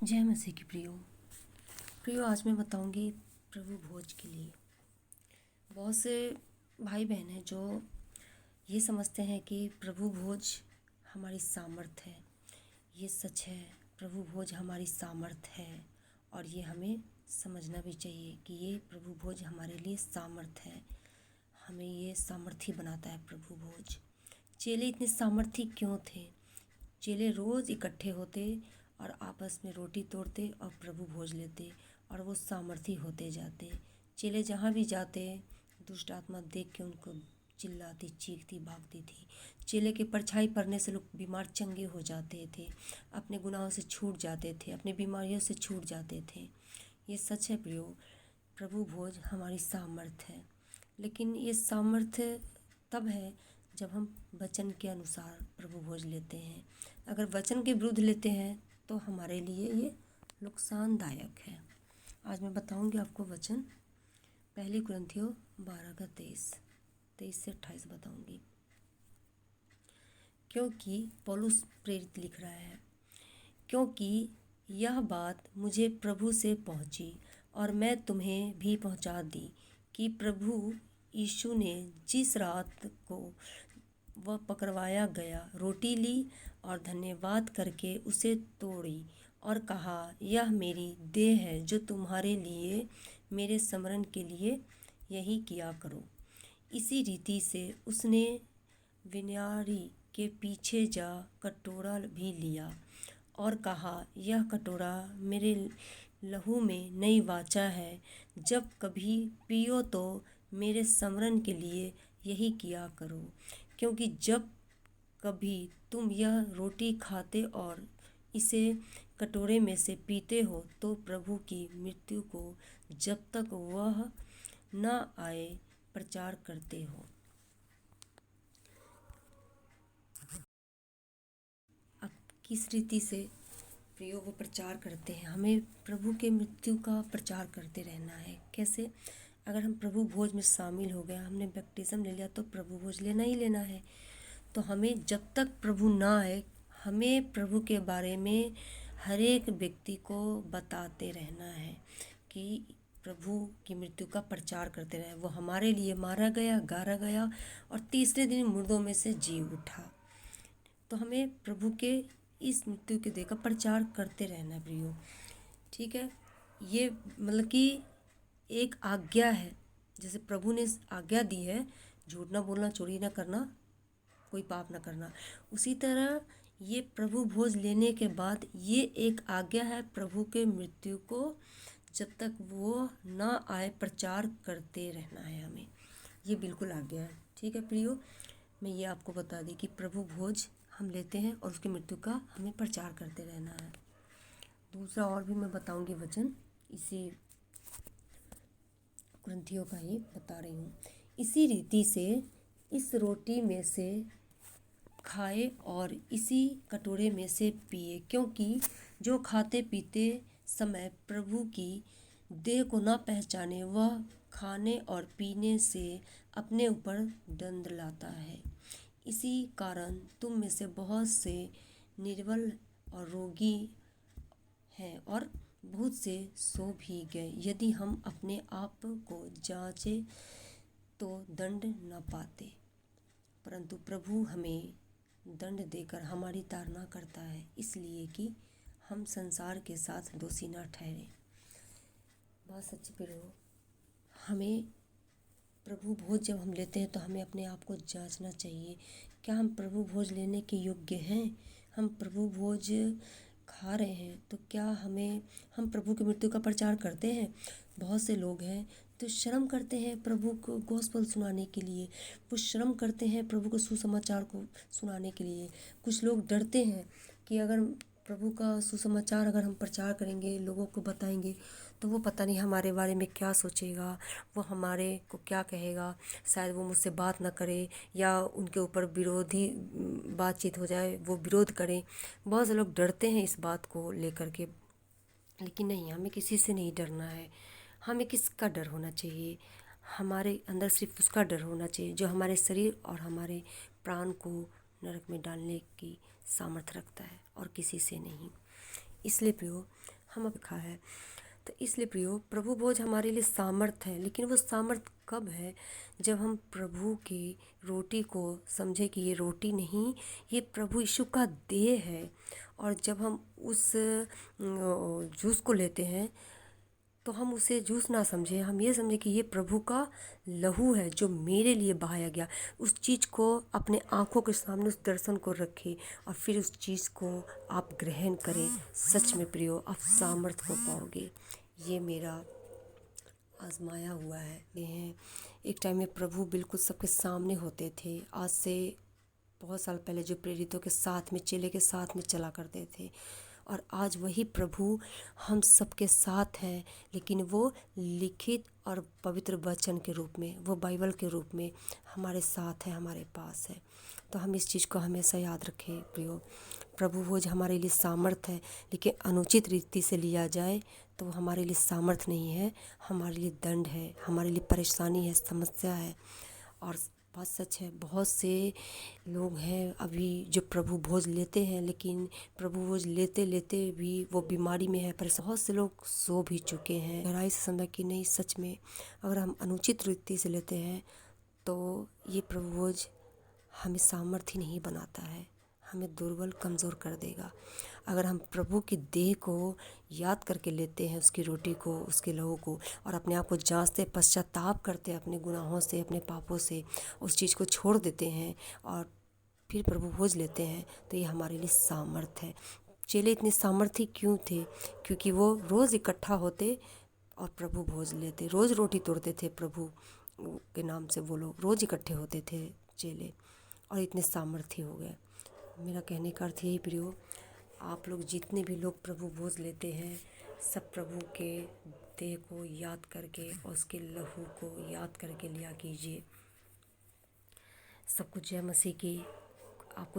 जय मसीह की प्रियो आज मैं बताऊंगी प्रभु भोज के लिए। बहुत से भाई बहन हैं जो ये समझते हैं कि प्रभु भोज हमारी सामर्थ है। ये सच है, प्रभु भोज हमारी सामर्थ है और ये हमें समझना भी चाहिए कि ये प्रभु भोज हमारे लिए सामर्थ है। हमें ये सामर्थी बनाता है प्रभु भोज। चेले इतने सामर्थी क्यों थे? चेले रोज़ इकट्ठे होते और आपस में रोटी तोड़ते और प्रभु भोज लेते और वो सामर्थी होते जाते। चेले जहाँ भी जाते दुष्ट आत्मा देख के उनको चिल्लाती, चीखती, भागती थी। चेले के परछाई पड़ने से लोग बीमार चंगे हो जाते थे, अपने गुनाहों से छूट जाते थे, अपनी बीमारियों से छूट जाते थे। ये सच है प्रियो, प्रभु भोज हमारी सामर्थ है। लेकिन ये सामर्थ्य तब है जब हम वचन के अनुसार प्रभु भोज लेते हैं। अगर वचन के विरुद्ध लेते हैं तो हमारे लिए ये नुकसानदायक है। आज मैं बताऊंगी आपको वचन, पहली कुरिन्थियों 12 का 23 से 28 बताऊंगी। क्योंकि पौलुस प्रेरित लिख रहा है, क्योंकि यह बात मुझे प्रभु से पहुंची और मैं तुम्हें भी पहुंचा दी कि प्रभु यीशु ने जिस रात को वह पकड़वाया गया, रोटी ली और धन्यवाद करके उसे तोड़ी और कहा, यह मेरी देह है जो तुम्हारे लिए मेरे स्मरण के लिए यही किया करो। इसी रीति से उसने विन्यारी के पीछे जा कटोरा भी लिया और कहा, यह कटोरा मेरे लहू में नई वाचा है। जब कभी पियो तो मेरे स्मरण के लिए यही किया करो। क्योंकि जब कभी तुम यह रोटी खाते और इसे कटोरे में से पीते हो तो प्रभु की मृत्यु को जब तक वह न आए प्रचार करते हो। अब किस रीति से प्रियो वो प्रचार करते हैं? हमें प्रभु के मृत्यु का प्रचार करते रहना है। कैसे? अगर हम प्रभु भोज में शामिल हो गए, हमने बैप्टिज्म ले लिया तो प्रभु भोज लेना ही लेना है। तो हमें जब तक प्रभु ना आए, हमें प्रभु के बारे में हर एक व्यक्ति को बताते रहना है कि प्रभु की मृत्यु का प्रचार करते रहे। वो हमारे लिए मारा गया, गाड़ा गया और तीसरे दिन मुर्दों में से जी उठा। तो हमें प्रभु के इस मृत्यु के देह का प्रचार करते रहना प्रियो। ठीक है, ये मतलब कि एक आज्ञा है। जैसे प्रभु ने आज्ञा दी है, झूठ ना बोलना, चोरी ना करना, कोई पाप ना करना, उसी तरह ये प्रभु भोज लेने के बाद ये एक आज्ञा है प्रभु के मृत्यु को जब तक वो ना आए प्रचार करते रहना है हमें। ये बिल्कुल आज्ञा है। ठीक है प्रियो, मैं ये आपको बता दी कि प्रभु भोज हम लेते हैं और उसकी मृत्यु का हमें प्रचार करते रहना है। दूसरा और भी मैं बताऊंगी वचन, इसी कुरिन्थियों का ही बता रही हूँ। इसी रीति से इस रोटी में से खाए और इसी कटोरे में से पिए, क्योंकि जो खाते पीते समय प्रभु की देह को न पहचाने वह खाने और पीने से अपने ऊपर दंड लाता है। इसी कारण तुम में से बहुत से निर्बल और रोगी हैं और बहुत से सो भी गए। यदि हम अपने आप को जांचे तो दंड न पाते, परंतु प्रभु हमें दंड देकर हमारी ताड़ना करता है, इसलिए कि हम संसार के साथ दोषी न ठहरे। बात सच्ची पे रहो। हमें प्रभु भोज जब हम लेते हैं तो हमें अपने आप को जांचना चाहिए, क्या हम प्रभु भोज लेने के योग्य हैं? हम प्रभु भोज खा रहे हैं तो क्या हम प्रभु की मृत्यु का प्रचार करते हैं? बहुत से लोग हैं तो शर्म करते हैं प्रभु को गॉस्पेल सुनाने के लिए, वो शर्म करते हैं प्रभु को सुसमाचार को सुनाने के लिए। कुछ लोग डरते हैं कि अगर प्रभु का सुसमाचार अगर हम प्रचार करेंगे, लोगों को बताएंगे तो वो पता नहीं हमारे बारे में क्या सोचेगा, वो हमारे को क्या कहेगा, शायद वो मुझसे बात ना करे या उनके ऊपर विरोधी बातचीत हो जाए, वो विरोध करें। बहुत से लोग डरते हैं इस बात को लेकर के, लेकिन नहीं, हमें किसी से नहीं डरना है। हमें किसका डर होना चाहिए? हमारे अंदर सिर्फ उसका डर होना चाहिए जो हमारे शरीर और हमारे प्राण को नरक में डालने की सामर्थ्य रखता है, और किसी से नहीं। इसलिए प्रियो हम लिखा है। तो इसलिए प्रियो प्रभु भोज हमारे लिए सामर्थ है, लेकिन वो सामर्थ कब है? जब हम प्रभु की रोटी को समझे कि ये रोटी नहीं, ये प्रभु यीशु का देह है। और जब हम उस जूस को लेते हैं तो हम उसे जूस ना समझें, हम ये समझें कि ये प्रभु का लहू है जो मेरे लिए बहाया गया। उस चीज़ को अपने आँखों के सामने, उस दर्शन को रखें और फिर उस चीज़ को आप ग्रहण करें। सच में प्रियो आप सामर्थ को पाओगे। ये मेरा आजमाया हुआ है। ये हैं एक टाइम में प्रभु बिल्कुल सबके सामने होते थे। आज से बहुत साल पहले जो प्रेरितों के साथ में, चेले के साथ में चला करते थे, और आज वही प्रभु हम सबके साथ हैं, लेकिन वो लिखित और पवित्र वचन के रूप में, वो बाइबल के रूप में हमारे साथ है, हमारे पास है। तो हम इस चीज़ को हमेशा याद रखें प्रियो। प्रभु भोज हमारे लिए सामर्थ है, लेकिन अनुचित रीति से लिया जाए तो वो हमारे लिए सामर्थ नहीं है, हमारे लिए दंड है, हमारे लिए परेशानी है, समस्या है। और बात सच है, बहुत से लोग हैं अभी जो प्रभु भोज लेते हैं, लेकिन प्रभु भोज लेते लेते भी वो बीमारी में है, पर बहुत से लोग सो भी चुके हैं। गहराई से समझा कि नहीं, सच में अगर हम अनुचित रीति से लेते हैं तो ये प्रभु भोज हमें सामर्थ्य नहीं बनाता है, हमें दुर्बल कमज़ोर कर देगा। अगर हम प्रभु की देह को याद करके लेते हैं, उसकी रोटी को, उसके लहू को, और अपने आप को जांचते, पश्चाताप करते हैं अपने गुनाहों से, अपने पापों से, उस चीज़ को छोड़ देते हैं और फिर प्रभु भोज लेते हैं, तो ये हमारे लिए सामर्थ है। चेले इतने सामर्थ्य क्यों थे? क्योंकि वो रोज़ इकट्ठा होते और प्रभु भोज लेते, रोज़ रोटी तोड़ते थे प्रभु के नाम से। वो लोग रोज़ इकट्ठे होते थे चेले, और इतने सामर्थ्य हो गए। मेरा कहने का अर्थ यही प्रियो, आप लोग जितने भी लोग प्रभु भोज लेते हैं, सब प्रभु के देह को याद करके और उसके लहू को याद करके लिया कीजिए। सबको जय मसीह की। आपको